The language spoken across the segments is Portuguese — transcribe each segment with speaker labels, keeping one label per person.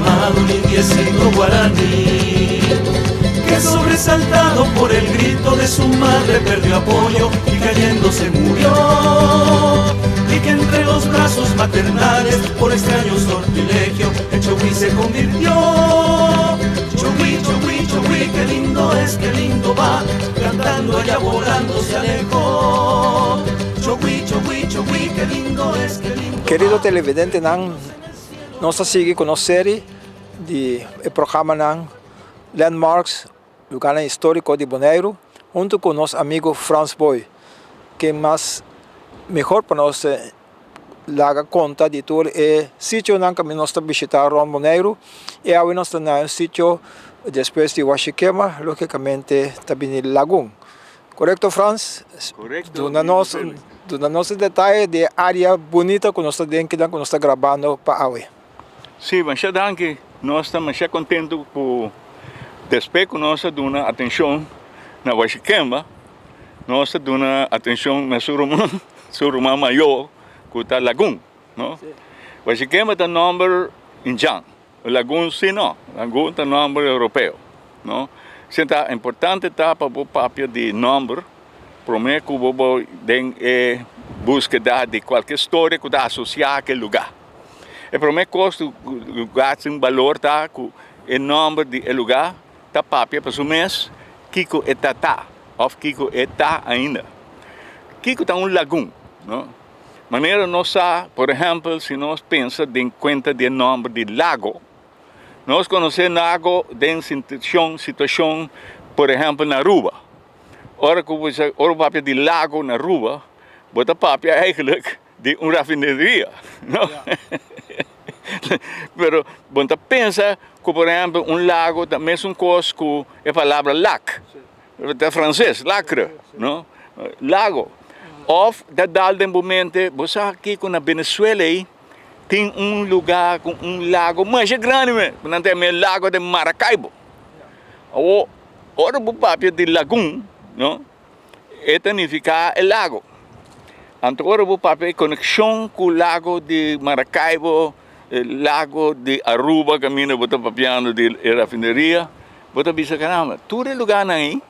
Speaker 1: amado limpiecito guaraní, que sobresaltado por el grito de su madre perdió apoyo y cayendo se murió, y que entre los brazos maternales por extraño sortilegio el Chogui se convirtió. Chogui, Chogui, Chogui, qué lindo es, qué lindo va, cantando allá volando se alejó. Chogui, Chogui, Chogui, qué lindo es, qué lindo.
Speaker 2: Querido televidente, nós sigue com a série de programa Landmarks, lugar histórico de Bonaire, junto com nosso amigo Franz Boy, que mais melhor para nós dar conta de todo o sítio que nós visitar em Bonaire, e agora nós estamos no sítio depois de Huachiquema, logicamente também no Lagoon. Correto, Franz?
Speaker 3: Correto.
Speaker 2: Do nosso detalhe de área bonita que nós estamos gravando para hoje.
Speaker 3: Sim, mas nós estamos contentes por despeito que nós damos atenção na Huachiquema, nós damos atenção na Surumã maior, que está Lagoon, não? Huachiquema está nome indiano, Lagoon sim não, Lagoon está nome europeu, não? Então é importante para o papel de nome, para mim que o tem búsqueda de qualquer história que está associada àquele lugar. E para mim que o lugar tem valor tá que o nome do lugar tá papel para o mês Kiko está ou Kiko está ainda. Kiko está lagoon, não? Maneira nossa, por exemplo, se nós pensamos em conta do nome de lago, nós conhecemos lago em situação, por exemplo, na Aruba. Ora que o papel de lago na Aruba, bota papel eigenlijk de raffineria, não? Pero você pensa que, por exemplo, lago é a mesma coisa que a palavra lac, é francês, lacre, não? Lago. Ou, dado momento, você aqui na Venezuela tem lugar com lago mais grande, não tem o lago de Maracaibo. Ou, o papel de lagoon, não? Significa o lago. Então, o papel de conexão com o lago de Maracaibo, lago de Aruba, caminho para o papiano de raffineria, você pensa, caramba, todo lugar aí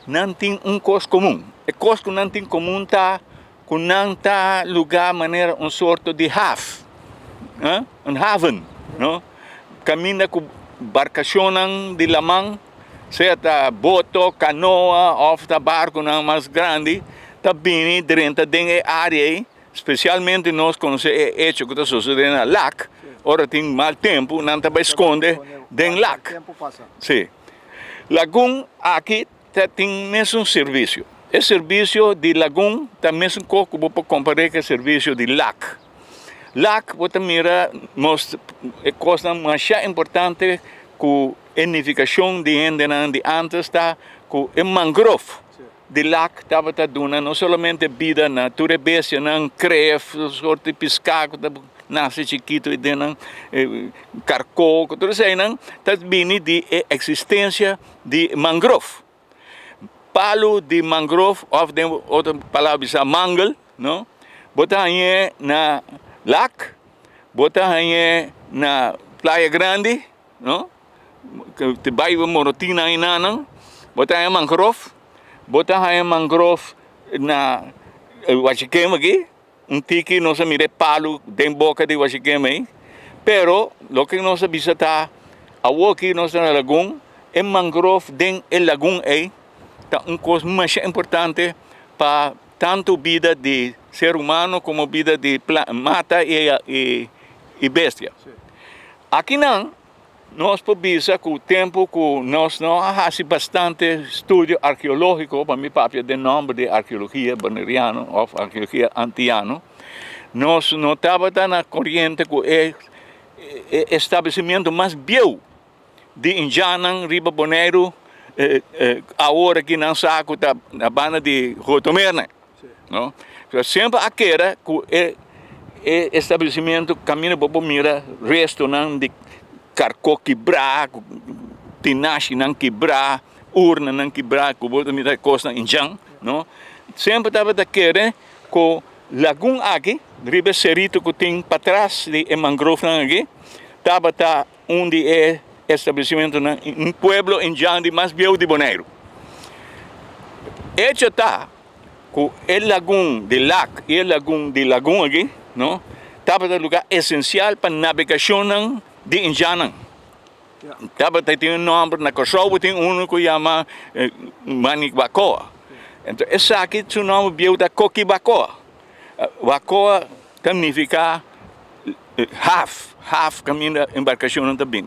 Speaker 3: não tem coisa comum. A coisa que não tem comum está que não está lugar maneira sorte de half, haven, não? Caminha com embarcação de lamang, seja boto, canoa, ou barco mais grande, está bem dentro da área, especialmente nós conhecemos o hecho que está sucedendo na lac. Ora tem mal tempo, não está esconde dentro do lac. Sim. Lagoon aqui tem mesmo serviço. O serviço de lagoon está mesmo que você comparar com o serviço de lac. Lac, você mira, é coisa mais importante que a unificação de antes está com o mangrove. De lac estava dando não somente vida na natureza, não creve, sorte de pescado, nasce chiquito e dentro carcó, tudo isso aí, não? Está vindo de existência de mangrove. Palo de mangrove, ou de outra palavra, mangle, não? Bota aí na lac, bota aí na Praia Grande, não? Que bairro Morotina aí, não? Bota aí mangrove. Bota aí mangrove na Huachiquema aqui, tiki nós mire palo dentro boca de Huachiquema aí, pero lo que nós visitar aqui nós na lagoon, é mangrove dentro do lagoon aí, tá coisa mais importante para tanto vida de ser humano como vida de mata e bestia. Aqui não. Nós podemos que o tempo que nós fazemos bastante estudo arqueológico, para mim papel de nome de arqueologia boneriana ou arqueologia antiana, nós notávamos na corrente que é o estabelecimento mais velho de Indiana, Riba Bonaire, agora que não sabe na banda de Rotomerne. Sempre aquela que é estabelecimento caminho para mira resto de carcó quebrar, tinache não quebrar, urna não quebrar, que o me dá coisa em jang, não? Sempre estava daquele que lagoon aqui, riba cerito que tem para trás de mangrove aqui, estava onde é estabelecimento um pueblo indiano mais viejo de Bonaire. Ele está com o lagoon de Lac e o lagoon de Lagoon aqui, não? Estava no lugar essencial para navegação de indiano. Estava tem um nome na Kosovo, tem um que chama Manibacoa. Então, esse aqui é o nome viejo da Coquibacoa. Bacoa significa half caminho da embarcação também.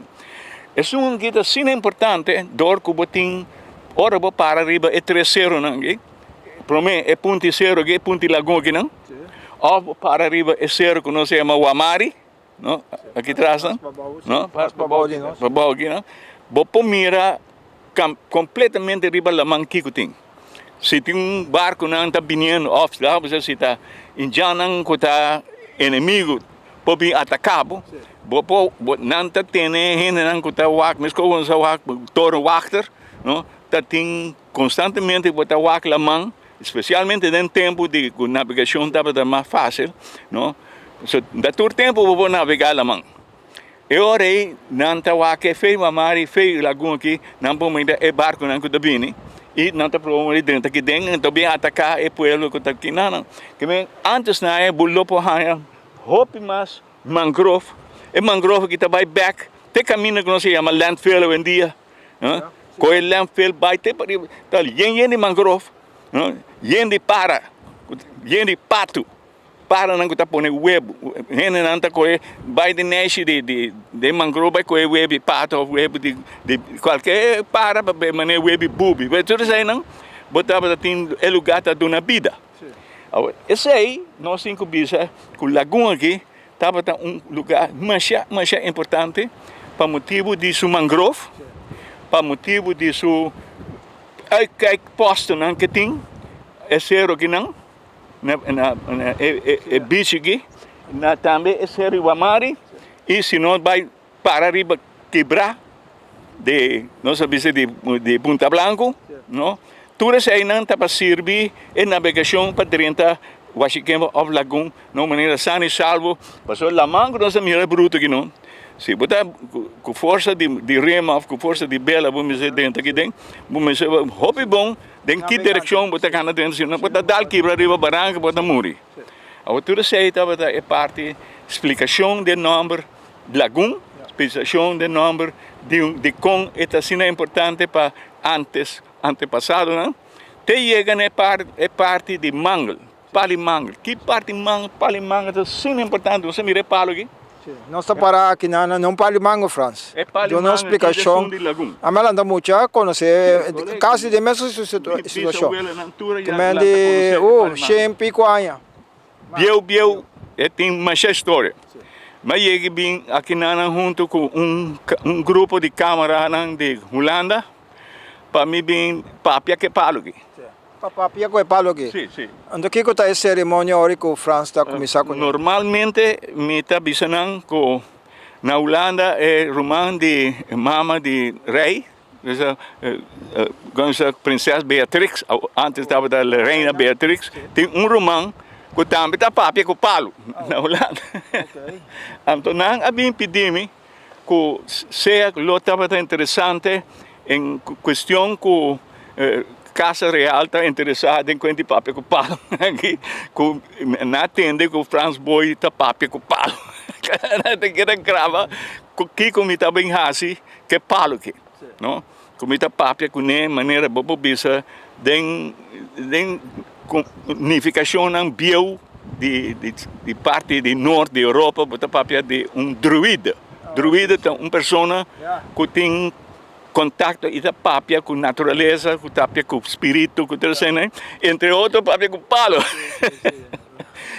Speaker 3: É um que é assim importante, dor que botin ora para arriba é 3-0 não, para mim é ponto 0 aqui, ponto lagoa aqui não. Ou para arriba é 0 que nós chama Wamari, não? Aqui atrás não, não? Para aqui não. Bopo mira completamente arriba la manquico tem. Se tem um barco não está vindo off lá, você se está indiano que está inimigo pode vir atacado, bopo não está tendo gente não que está wak, mas como se wak toro wachter, não? Tá tem constantemente botar wak la mão, especialmente no tempo de navegação estava mais fácil, não? So, da todo tempo vou navegar la mão. Eu orei não está wak fei mamari fei lagoa aqui, não pode ainda é barco não que está vindo. E não está problema dentro aqui dentro, então bem atacar é pueblo que está aqui não. Que bem antes na é bulo por hanya, hope mas mangrove, é mangrove que está by back, tem caminho que nós chama landfill hoje em dia, com o landfill by tem para tal, yen de mangrove, yen de para, yen de pato, para não está pondo web, yen não está com by the nation de mangrove com web pato ou web de qualquer para mané web bubi, mas tudo isso aí não, botava tem é lugar da dona vida. Esse aí nós temos que ver que o lagoon aqui estava lugar mais importante para motivo de sua mangrove, para motivo de sua posto não que tem é zero aqui não é beach aqui também é zero Wamari e se não vai para arriba quebrar de não sabe se de Punta Blanco, não? Tudo isso aí não está para servir em navegação para dentro Washington of Lagoon, não maneira sã e salvo, passou la manga não se mira bruto aqui não. Se botar com força de rema, com força de bela, vamos dizer dentro aqui dentro, vamos dizer hobby bom, em que direção botar cana dentro, se não botar dal quebra arriba barranca, botar muri. A tudo isso aí estava é parte explicação do nome Lagoon, explicação do nome de com é assim importante para antepassado, não? Te chega é parte de mangle, palimangle. Que parte mangle, palimangle é assim importante, você mira palo aqui?
Speaker 2: Não está para aqui não palimango, Franz.
Speaker 3: É palimango.
Speaker 2: Dou uma explicação. A mela anda muito a conhecer caso de mesma situação. Que mende sempre coanha.
Speaker 3: Biel tem uma história. Mas eu vim aqui junto com um grupo de camaradas de Holanda para me vir papia que palo aqui.
Speaker 2: Papia que palo aqui.
Speaker 3: Sim.
Speaker 2: Ando que está a cerimônia hora que o Franz está começando com.
Speaker 3: Normalmente me está avisando que na Holanda é romã de mama de rei, a princesa Beatrix, antes estava da reina Beatrix, tem um romã que também está papia com palo na Holanda. Então não havia pedido que seja lo estava interessante em questão que Casa Real está interessada em quanto papel com palo aqui, na tenda que o Franz Boy está papel com palo. Tem que grava que como está bem assim que palo aqui, não? Como está papel com nem maneira bobo bisa den unificação não bio de parte de norte da Europa, bota papel de druida. Druida é uma pessoa que tem contato e da papia com natureza, com papia com espírito, com tudo né? Entre outros, papia com palo.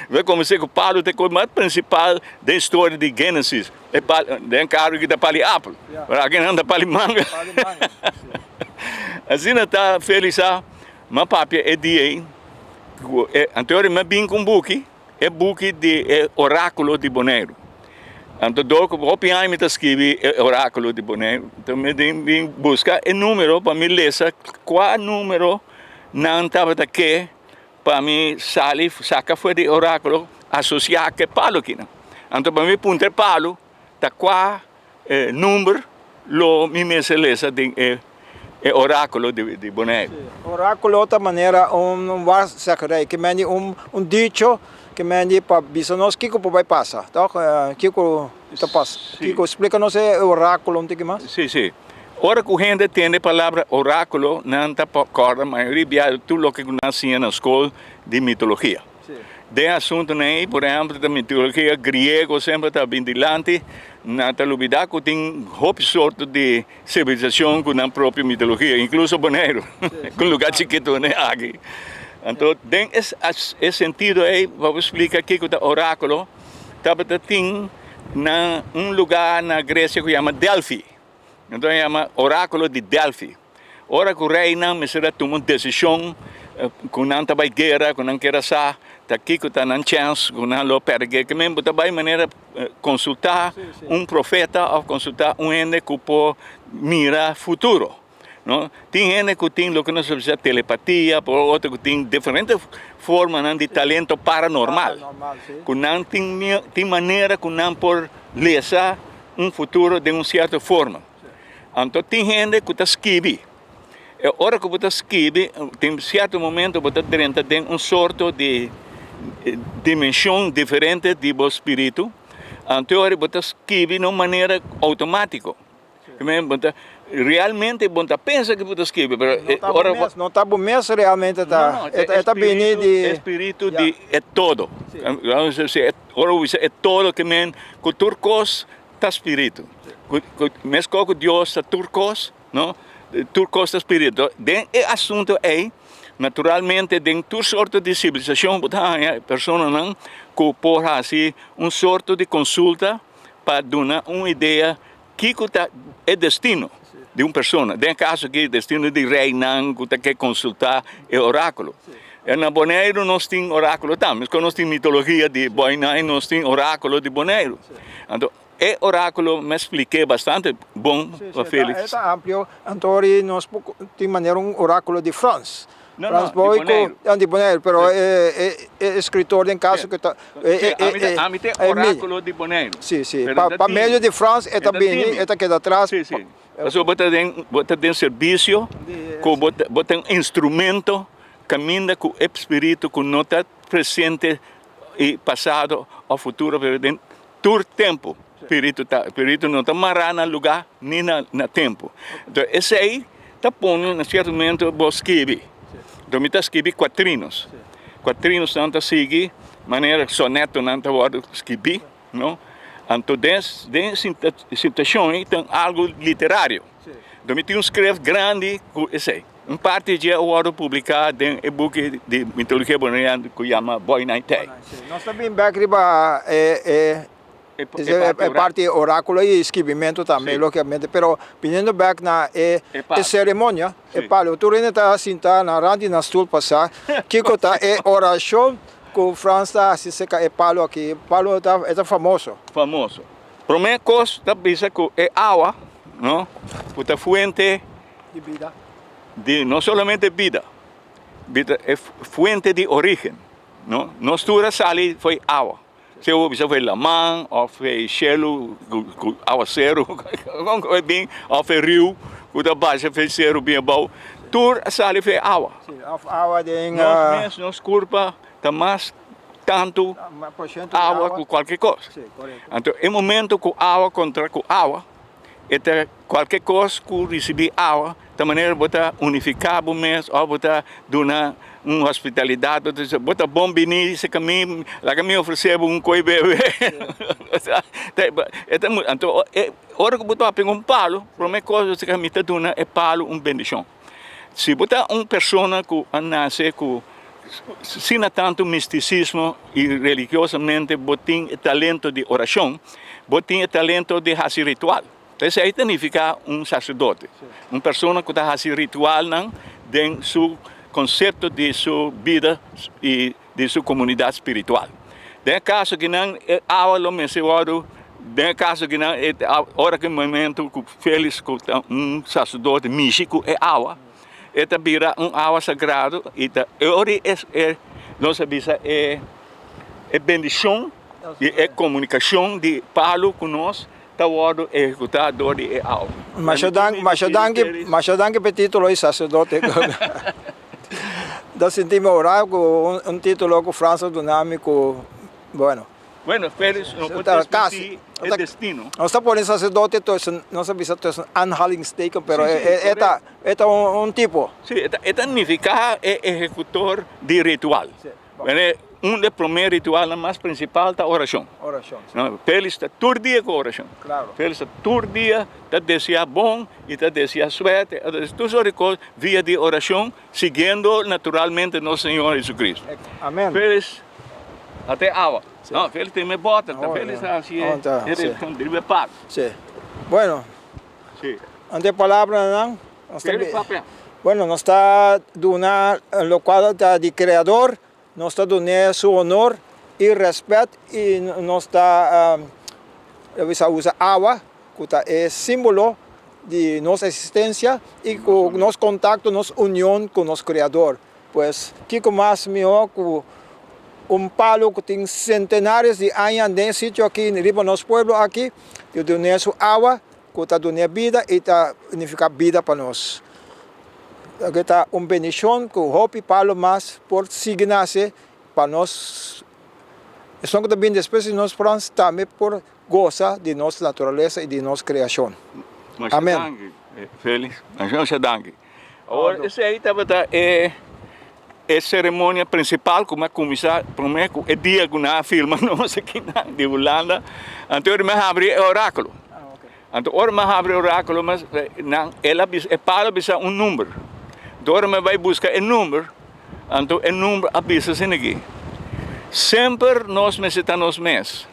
Speaker 3: Vai começar com palo, tem coisa mais principal da história de Gênesis. É um carro que dá pali apple, para quem anda pali manga. Assim está feliz, mas papia é dia, anteriormente bem com buque, é buque de oráculo de Bonaire. Então, o PI me escreve oráculo de Bonaire. Então, me vim buscar o número para me ler qual número não estava aqui para me sacar foi de oráculo associar que palo aqui. Então, para me punter palo, está qual número, lo me seleza de oráculo de Bonaire.
Speaker 2: Oráculo outra maneira var sacrei que meni dicho que meni para bisanos kiko vai passar. Então kiko tá passa. Kiko explica nos oráculo um que mais.
Speaker 3: Sim. Ora que a gente tem a palavra oráculo, não está por a maioria de tudo o que nascia na escola de mitologia. De assunto aí, por exemplo, da mitologia grega sempre está bem dilante, na telubidade que tem várias sortes de civilização com a própria mitologia, incluso Bonaire, com lugar chiquito, né, aqui. Então, tem esse sentido aí, vou explicar aqui que o oráculo tem lugar na Grécia que chama Delphi. Então, chama oráculo de Delphi. Ora que o rei não me será tomar uma decisão, com não está guerra, com não quer sa, tá aqui que está na chance, com não lo perder, que mesmo está vai maneira consultar profeta ou consultar ente que pode mirar futuro. Não? Tem gente que tem o que nós chamamos de telepatia, por outro que tem diferentes formas de talento paranormal. Que não tem maneira que não pode ler futuro de uma certa forma. Então tem gente que está escrevendo. A hora que você escreve, tem certo momento você tem sorte de dimensão diferente de seu espírito. Então você escreve de uma maneira automática. Realmente você pensa que você escreve, mas
Speaker 2: não está bom mesmo realmente está bem de
Speaker 3: espírito de é todo. É todo que o turcos está espírito. Mesmo que Deus está turcos, não? Turcos está espírito. O assunto é, naturalmente, tem toda sorte de civilização, a pessoa não que pode fazer sorte de consulta para dar uma ideia que é destino de uma pessoa. Tem caso que é destino de rei não que quer consultar o oráculo. Na Bonaire nós temos oráculo também, mas nós temos mitologia de Bonaire, nós temos oráculo de Bonaire. Então, o oráculo me expliquei bastante bom, Félix.
Speaker 2: É amplo, então nós temos maneira oráculo de France.
Speaker 3: Não,
Speaker 2: de Bonaire, pero é escritor em caso que está.
Speaker 3: É oráculo de Bonaire.
Speaker 2: Sim. Para meio de France, é também, é que atrás.
Speaker 3: Sim. Mas você tem serviço, você tem instrumento, caminha com o espírito, que não está presente e passado ou futuro, tem todo tempo. Espírito não está marado no lugar, nem no tempo. Então, esse aí está pondo, em certo momento, você escreve. Então, me está escrevendo quatrinos. Quatrinos não está seguindo, maneira soneto não está escrever, não? Então, dessa situação, tem algo literário. Então, me tem escreve grande, esse aí. Em parte, já eu publicar em e-book de mitologia bonaire que chama Boy Night.
Speaker 2: Nós também backriba é parte oráculo e escrevimento também, logicamente, pero vindo back na cerimônia, palo, tu ainda está sentado na rande na stol passar, que está oração que o França está se é palo aqui, palo é famoso.
Speaker 3: Primeira coisa, está bisa que é água, não? Puta fuente
Speaker 2: de vida.
Speaker 3: Não somente vida, é fuente de origem, não? Nostura sali foi água. Se eu foi lamang, ou foi gelo, aguaceiro, ou foi rio, o da base foi cero bem bom. Tudo sali foi água.
Speaker 2: Água de
Speaker 3: nós curva, tá mais tanto água que qualquer coisa. Então, em momento que água contra água, qualquer coisa que receber água, de maneira botar unificar o mês, ou botar dar uma hospitalidade, botar bom venir, esse caminho, lá que me oferecer coi bebê. Então, hora que botar um palo, a primeira coisa que me está dando é palo, bendição. Se botar uma pessoa que nasce com sem tanto misticismo e religiosamente, botem talento de oração, botem talento de fazer ritual. Então, isso aí significa sacerdote. Uma pessoa que está fazendo ritual dentro do seu conceito de sua vida e de sua comunidade espiritual. Tem caso que não é aula, mas tem caso que não é hora que momento que feliz com sacerdote místico é aula. Esta vira água sagrada e nós sabemos é bendição e é comunicação de palo com nós está siendo ejecutado de agua.
Speaker 2: Masyadang petitulo ay sacerdote. Da sentimos orar con un título con Francis Dunamico, bueno.
Speaker 3: Bueno, Félix, no puede
Speaker 2: casi.
Speaker 3: el destino.
Speaker 2: No está por el sacerdote, no se visa, es un anhalingsteken, pero esta un tipo.
Speaker 3: Sí, esta significa ejecutor de ritual.
Speaker 2: Sí.
Speaker 3: Un de primer ritual más principal es la oración.
Speaker 2: Oración. Sí.
Speaker 3: No, Félix está todo el día con oración.
Speaker 2: Claro.
Speaker 3: Félix está todo el día, te desea bom y te desea suerte. Todas esas cosas vía de oración, siguiendo naturalmente nuestro Señor Jesucristo.
Speaker 2: Amén.
Speaker 3: Félix, até agua.
Speaker 2: Sí.
Speaker 3: No, Félix tem me bota,
Speaker 2: Oh,
Speaker 3: Félix
Speaker 2: yeah.
Speaker 3: así
Speaker 2: Oh, tá,
Speaker 3: es,
Speaker 2: sí.
Speaker 3: el pago.
Speaker 2: Sí. Bueno,
Speaker 3: Sí.
Speaker 2: ante palabra, ¿no?
Speaker 3: Félix papel.
Speaker 2: Bueno, nos está dando lo cual de creador, nos está dando su honor y respeto y nos está usa agua, que es símbolo de nuestra existencia y con nos contacto, nos unión con nuestro creador. Pues, ¿qué más mejor que un palo que tiene centenares de años en el sitio aquí en nuestro pueblo aquí, de donar su agua, que está dando vida y está significa vida para nosotros. Aquí está una bendición que hopi palo más por signarse para nós. Eso também después de nós Franz também por goza de nossa natureza e de nossa criação. Amém.
Speaker 3: Félix, mas eu danke. Agora, esse aí é a cerimônia principal, como é começar, primeiro, é dia que nós filmamos aqui de Holanda. Então, eu abre o oráculo. Então, eu abre o oráculo, mas ela é para avisar um número. Então, eu vai buscar o número. Então, o número avisa assim aqui. Sempre nós necessitamos mais.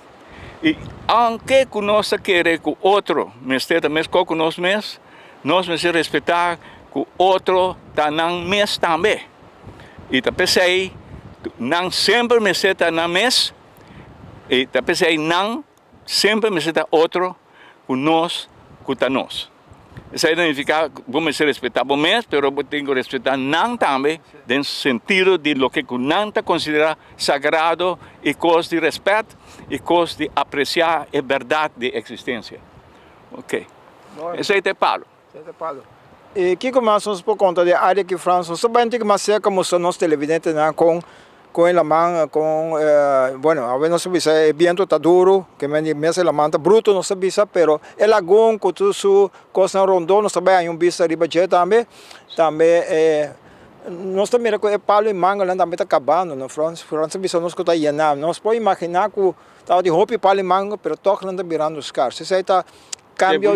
Speaker 3: E, aunque nós queremos que o outro esteja mais com nós, nós precisamos respeitar que o outro está não mais também. E tá pensei, não sempre me seta na mes, e tá pensei, não sempre me seta outro com nós, com nós. Isso aí significa, vamos respeitar o mes, mas eu tenho que respeitar não também, no sentido de lo que não está considerado sagrado e coisa de respeito e coisa de apreciar a verdade de existência. Ok. Isso aí é Paulo.
Speaker 2: E que começamos por conta da área que França, somente que mais cerca mostrou nos televidentes com a mão, bueno, a vezes não se vê, o vento está duro, que mesmo a mão está bruto, não se vê, pero o lagoon, com tudo isso, coisa rondou, nós também há vista riba também, nós também com o palo e manga lá também está acabando, na França vê nós que está llenando, nós podemos imaginar que está de roupa e palo e manga, pero toca lá está virando os carros, isso aí está cambio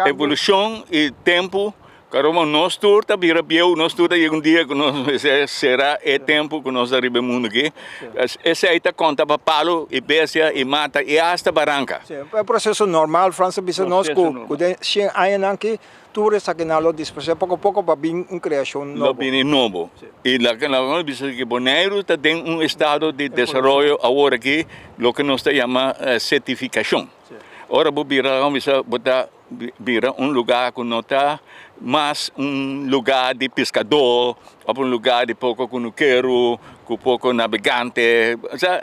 Speaker 3: evolução e tempo, caramba, nós todos está vira bio, nós todos chega dia que nós será o tempo que nós arriba mundo aqui. Esse aí está conta para palo e bestia e mata e hasta barranca.
Speaker 2: Sim, é processo normal, França bisa nós que 100 anos aqui, tudo está aqui na lo disponível pouco a pouco para vir uma criação nova.
Speaker 3: Lo bem novo. E lá que nós bisa que Bonaire está em estado de desenvolvimento agora aqui, lo que nós chama certificação. Ora, vamos virar lugar que não está mais lugar de pescador, ou lugar de pouco conuqueiro, com pouco navegante.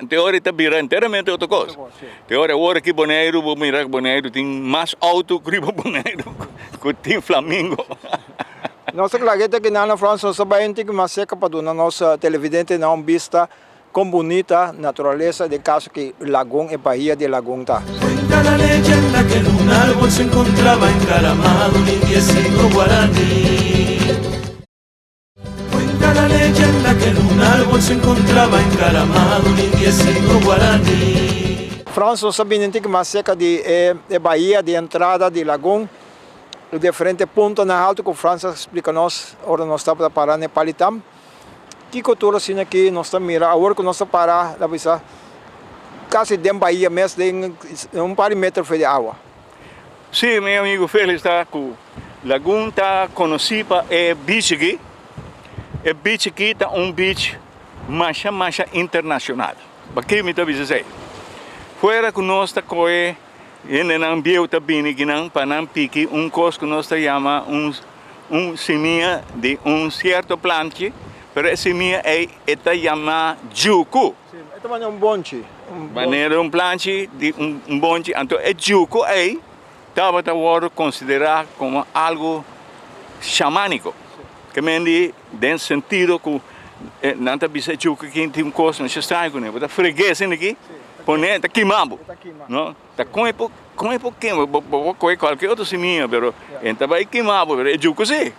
Speaker 3: Teoria está virando inteiramente outra coisa. Teoria, agora que Bonaire, vou mirar que Bonaire tem mais alto que Bonaire, que tem Flamengo.
Speaker 2: Nossa clagueta que na França, nós também tem que mais seca para donar nossa televidente não vista con bonita naturaleza de caso que Lagón es bahía de Lagón.
Speaker 1: Cuenta la leyenda que en un árbol se encontraba encaramado un indiecito guaraní. Cuenta la leyenda que en un árbol se encontraba encaramado un indiecito guaraní.
Speaker 2: França sabia que mais seca de bahía de entrada de Lagón, de diferentes pontos na alto que França explica nós, ora nós estamos para parar em Palitam. Que cultura assim aqui nós estamos mirando, agora que nós estamos parar, dá para quase dentro da Bahia mesmo, de um par de metros de água.
Speaker 3: Sim, meu amigo Félix está com Laguna está conhecida é beach aqui. O beach aqui está beach mais internacional. Aqui me está dizendo. Fora que nós está com ele não viu também que não para não pique coisa que nós chama semente de certo plante. Pero essa minha é chamada juco.
Speaker 2: Sim, é também bonche.
Speaker 3: maneira planche, bonde, então é juco aí, estava considerado como algo xamânico, que mendi dentro sentido que não está bisa juco que tem coisa não se estranho com ele, está freguês aqui, põe está queimando, não, está com queima, com qualquer outro seminha, pero então vai queimando, pero é juco sim.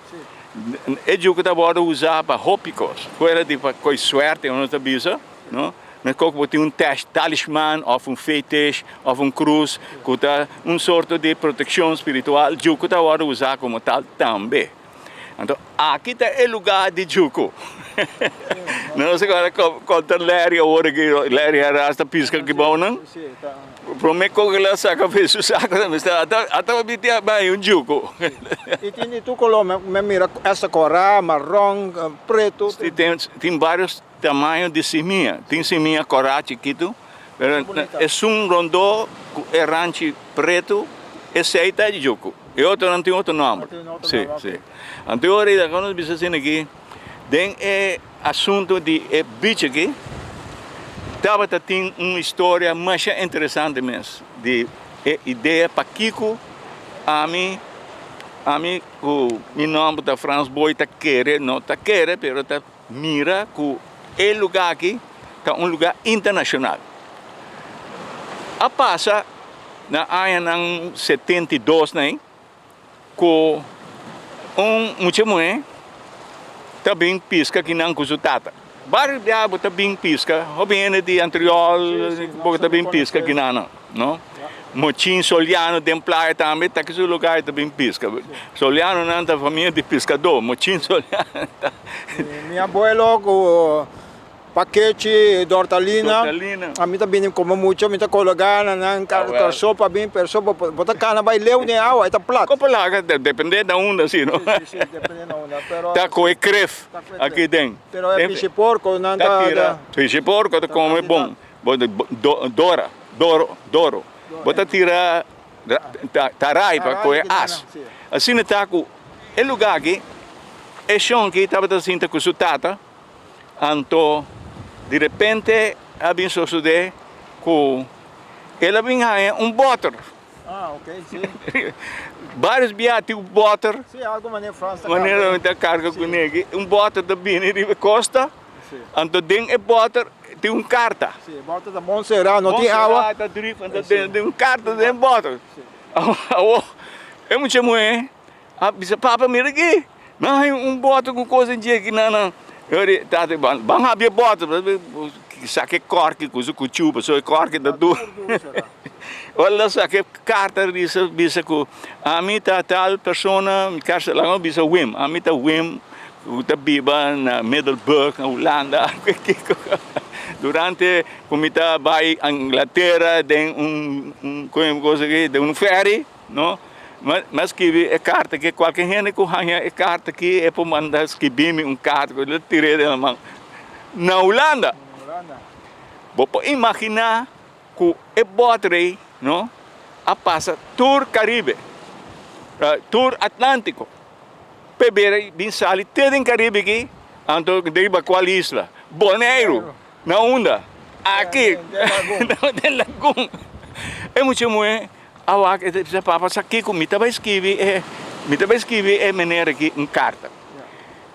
Speaker 3: É juco que está usar para hópicos, coisa de coisa suerte, não está bisa, não? Mas como tem talismã, ou fetiche, ou cruz, que está sorte de proteção espiritual, juco está usar como tal também. Então, aqui está o lugar de juco. Não sei agora conta Larry agora que Larry arrasta pisca que bom não? Prometo que ela saca fez o saco, mas até bitia bem juco.
Speaker 2: E tem tu colo me mira essa cor marrom, preto.
Speaker 3: Tem vários tamanhos de seminha. Tem seminha corá chiquito, é rondô errante preto, esse aí está de juco. E outro não tem outro nome. Sim, sim. Então, agora quando você vê aqui, tem assunto de bicho aqui, tem uma história mais interessante mesmo, de ideia para Kiko, a mim, o meu nome da Franz Boy está querendo, não está querendo, mas está mira que o lugar aqui é um lugar internacional. A passa na ano 72, né? Com muita mulher também pisca que não consultata. Vários diabos também pisca, o de anterior também pisca que não. Motim Soliano de praia também está aqui no lugar também pisca. Soliano não é família de pescador, Motim Soliano.
Speaker 2: Minha abuelo paquete de hortalina. A mim também como muito, a mim está colocando na sopa bem, per sopa, bota cana vai leu nem água, está plato.
Speaker 3: Como lá, depende da onda assim, não?
Speaker 2: Sim, depende da onda, pero
Speaker 3: tá com cref aqui dentro.
Speaker 2: Pero é peixe porco, não tá.
Speaker 3: Peixe porco, como é bom. Doro. Bota tira tarai para comer as. Assim está com o lugar aqui. É chão que estava assim com sua tata, então de repente, havia sucedido que ela vinha butter.
Speaker 2: Ah, ok, sim.
Speaker 3: Vários biatos butter.
Speaker 2: Sim, algo maneira França.
Speaker 3: Maneira de carga com ele. Butter da Bini de Costa. Então, dentro butter tem carta.
Speaker 2: Sim, butter da Montserrat, não tem água.
Speaker 3: Tem carta de butter. É muito mulher. Bisa papa mira aqui. Não, butter com coisa em dia aqui, não. Bang habis bota, sakit cork, kuzu kucuba, so cork da do. Olha sakit carta bisa ku, ami tal persona, casa lang bisa Wim, ami Wim, uta biba na Middelburg, na Holanda. Durante comita vai Inglaterra, tem coisa que de ferry, no? Mas que é carta que qualquer gente que ganha carta que é para mandar escrever carta que ele tirei da mão na Holanda. Vou imaginar que é botrei, não? A passa tour Caribe, tour Atlântico, beber bem sali todo em Caribe aqui, então deriva qual isla? Bonaire, na onda, aqui, na Lagoon. É muito muito awak sa papa sa kiko mita ba escrever maneira aqui carta.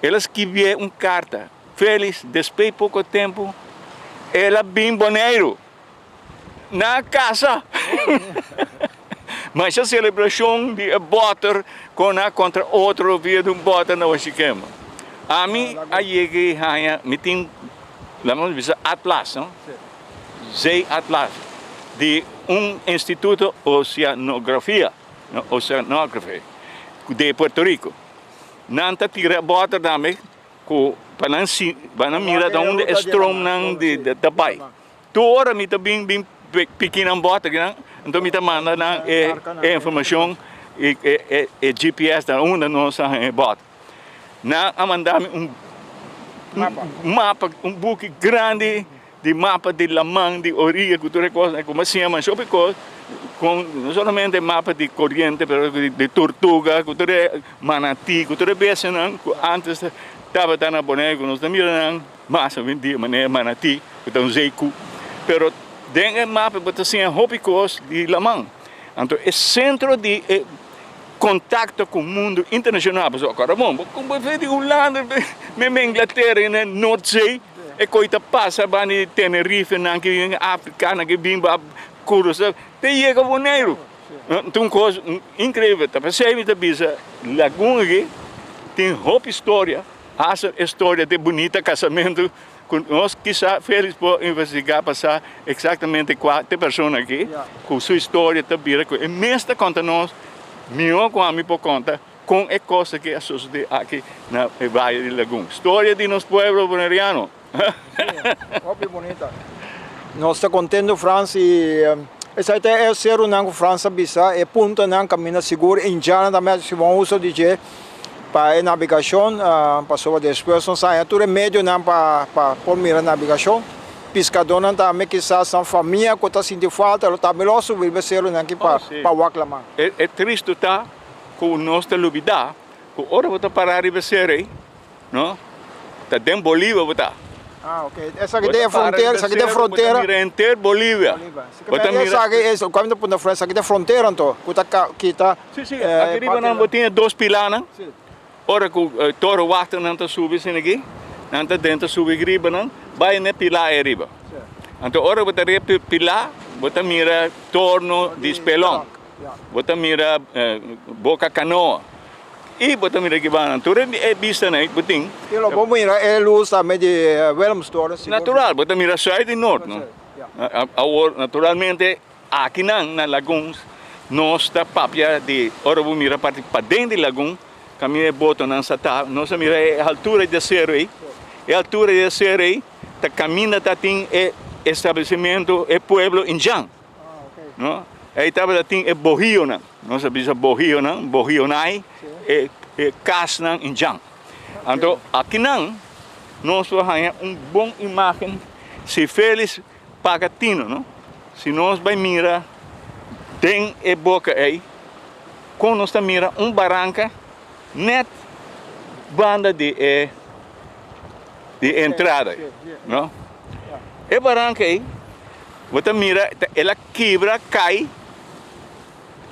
Speaker 3: Ela escreveu carta. Feliz, depois de pouco tempo, ela bem boneiro na casa. Mas a celebração de butter contra outro via de butter na Washington. A mim aí me tem vamos dizer Atlas, não? Zee Atlas. De instituto oceanografia de Puerto Rico. Nanta tira bota também para mirar de onde é strom de pai. Toda me também bem pequena bota que então me manda na informação e GPS da onde nossa bota. Na mandar mapa book grande de mapa de Lamang, de Origa, cultura coisa, como se chama, com não somente mapa de corriente, mas de tortuga, cultura manati, cultura besa, antes estava na boneco, nós também mas vendia maneira manati, então zeiku, pero Den é mapa para assim hopicos de Lamang. Então é centro de contato com o mundo internacional. Agora, bom, como vai de Holanda, mesmo Inglaterra, né, Noordzee, e coisa passa para Tenerife, na África, na Bimba, Curuça, tem chega o Bonaire. Então, coisa incrível, tá percebendo que bisa Laguna aqui tem roupa história, essa história de bonita casamento. Nós quizá feliz por investigar passar exatamente quatro pessoas aqui com sua história também e mesmo conta nós melhor com a mim por conta com a coisa que sucede aqui na Vale de Laguna. História de nosso povo boneriano.
Speaker 2: Roupa bonita. Nós estamos contentes, França, e essa é o ser na França bisa é ponto na caminho seguro em Jana também se vão usar de para a navegação, passou depois não sai tudo médio não para por mirar navegação, pescador não também que são família que está sentindo falta, ela está melhor subir becerro não que para o aclamar.
Speaker 3: É triste tá com nossa lubida, com hora você parar e becerro, não? Tá dentro Bolívia você.
Speaker 2: Ah, ok. Essa aqui é fronteira, essa aqui é fronteira.
Speaker 3: Mira inteiro Bolívia.
Speaker 2: Essa aqui é quando por na França, aqui é fronteira então, que tá.
Speaker 3: Sim, aqui não botinha dois pilares, não? Ora que o toro wachten não está subindo aqui, não está dentro subir riba não, vai na pilar é riba. Então ora você rep pilar, você mira torno de espelão, você mira boca canoa. E você mira que vai, tudo é vista né, botinho.
Speaker 2: E lo vamos mirar é luz também de Willemstorm.
Speaker 3: Natural, você mira sul e norte, não? Naturalmente aqui na Lagoons, nós está papia de ora vamos mirar para dentro de Lagoon. Caminho é boto não está, nós mira a altura de ser aí, a altura de ser aí, tá caminho tá tem estabelecimento é pueblo em Jan, não? Aí tava tem é Bohio não, nós sabemos Bohio não, Bohio nai, é casa não em Jan. Então aqui não, nós vamos bom imagem, se feliz pagatino, não? Se nós vai mira, tem é boca aí, quando nós mira barranca net banda de entrada, não? É barranca aí, você mira, ela quebra, cai,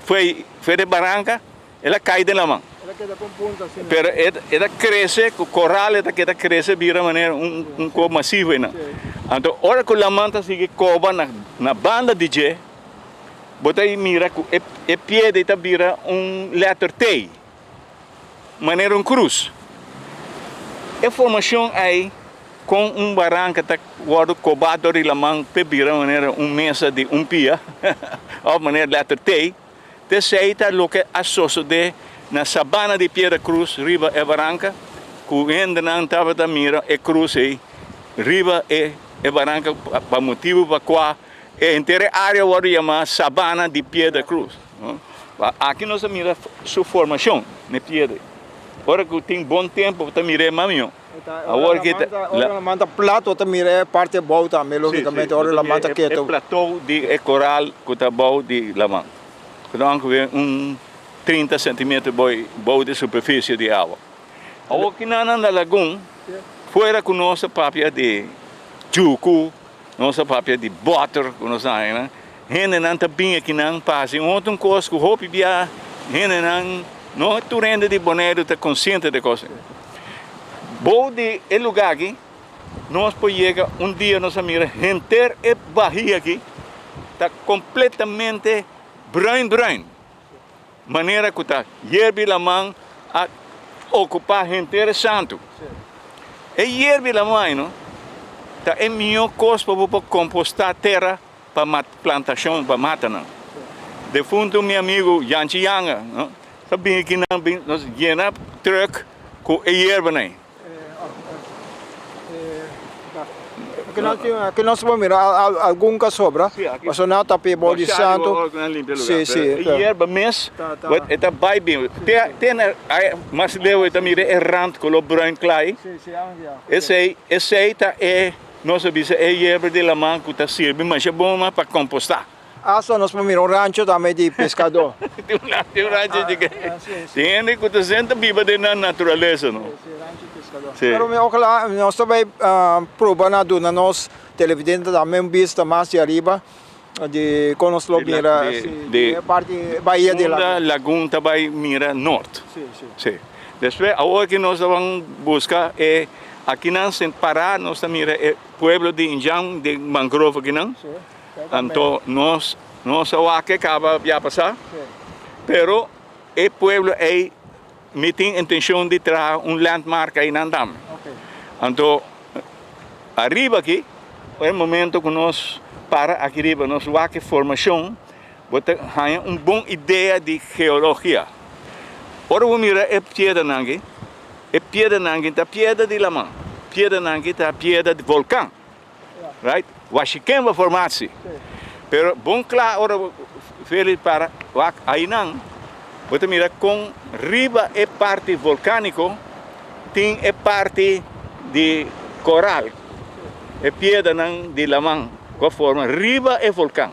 Speaker 3: foi de barranca, ela cai de la mão.
Speaker 2: Ela queda com ponta assim.
Speaker 3: Pero ela cresce, o coral ela queda cresce, vira maneira copo massivo, não? Então, hora que a manta sigue cova na banda de G, você mira que é pé de vira letter T. Maneira cruz. A formação aí com barranca tá guardo cobado de la mão pebira maneira mesa de pia, ou maneira letra T, aceita lo que associa de na sabana de Pedra Cruz riba é barranca, que ainda não estava da mira é cruz aí, riba é barranca para motivo para qual é inteira área o chama sabana de Pedra Cruz. Aqui nós mira sua formação na pedra. Agora que tem bom tempo, você mira maminho.
Speaker 2: Agora que a manta plato, você mira parte boa também, logicamente. Agora a manta quieta.
Speaker 3: É platô de coral que está bom de lamang. Então, que 30 centímetros boa de superfície de água. Agora que na lagoon, fora com nossa papia de juco, nossa papia de butter, que nós temos, né? Gente não está bem aqui, não passa. Ontem, coisa que roupa via, gente não tu rende de boneiro, está consciente de coisa. Bom de lugar aqui, nós podemos chegar dia, nós mira, inteiro é barriga aqui, está completamente branco. Maneira que está, hierve la mão a ocupar inteiro santo. E hierve la mão, não? Tá é melhor coisa para compostar a terra para plantação, para matar, não? De fundo, meu amigo Yanchi Yanga, não? Sabe aqui nós llenamos truck com hierba, não?
Speaker 2: Aqui nós vamos mirar algum que sobra, mas não está para o de santo.
Speaker 3: Sim, sim. Hierba mesmo, está bem bem. Tem mas leu está mira errante com o branco clay. Esse está nós sabemos é hierba de la mão que está serve, mas é bom para compostar.
Speaker 2: Aso nós vamos um rancho também de pescador.
Speaker 3: Tem um rancho de que...
Speaker 2: sim.
Speaker 3: Tem que tu senta viva de na natureza, não?
Speaker 2: Rancho de pescador.
Speaker 3: Sim.
Speaker 2: Pero meu lá, nós também probando do na nós televidente também vista mais de arriba de conosco mira de parte Bahia de
Speaker 3: La
Speaker 2: lá.
Speaker 3: Laguna vai mira norte.
Speaker 2: Sim.
Speaker 3: Sim. Depois, agora que nós vamos buscar é aqui não sem parar, nós mira é pueblo de Injão de mangrove aqui não.
Speaker 2: Sim.
Speaker 3: Então nós aqui acaba já passar. Pero o pueblo me tem intenção de trazer landmark aí na Andam.
Speaker 2: Okay.
Speaker 3: Então arriba aqui é o momento que nós para aqui arriba nós vamos formação, botar boa ideia de geologia. Ora vamos mirar é pedra nangue tá pedra de lama, pedra nangue tá pedra de vulcão, right? Washiken formação. Pero bom claro ora feliz para aí não, botar mirar com riba é parte vulcânico, tem é parte de coral, é pedra nang de lamang, com forma riba é vulcão.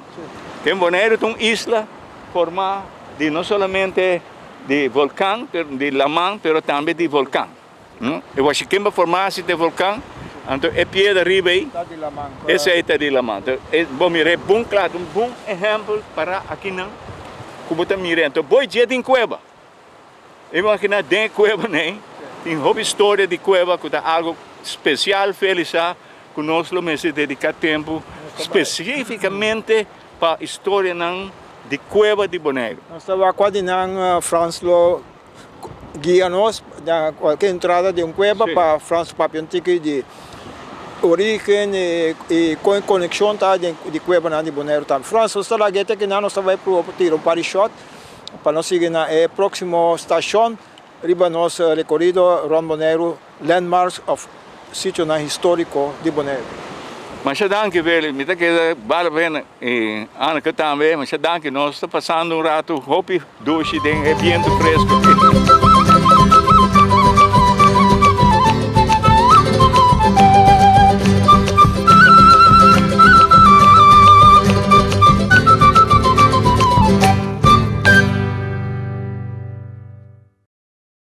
Speaker 3: Tem Bonaire tem isla forma de não somente de vulcão, de lamang, pero também de vulcão. E o que formação de vulcão, então é pedra riba aí. Esse é de lamang. É bom mirar bom claro, bom exemplo para aqui não. Como tá mirando, então boi dia tem cueva. Imagina dentro cueva né? Tem uma história de cueva que é algo especial, feliz, que nós vamos dedicar tempo especificamente para a história de cueva de Bonaire.
Speaker 2: Nós estamos quase na França guia nós da qualquer entrada de cueva para França para de origem e conexão tá de cueva de Bonaire também. França está lá que nós vai tirar Paris shot para nós seguir na próxima estação. Riba nós recorrido Ron Bonaire landmarks of sítio histórico de Bonaire.
Speaker 3: Mas danke velho, me tá que vale a pena e Ana que também, mas danke nós está passando rato, hope doce tem viento fresco.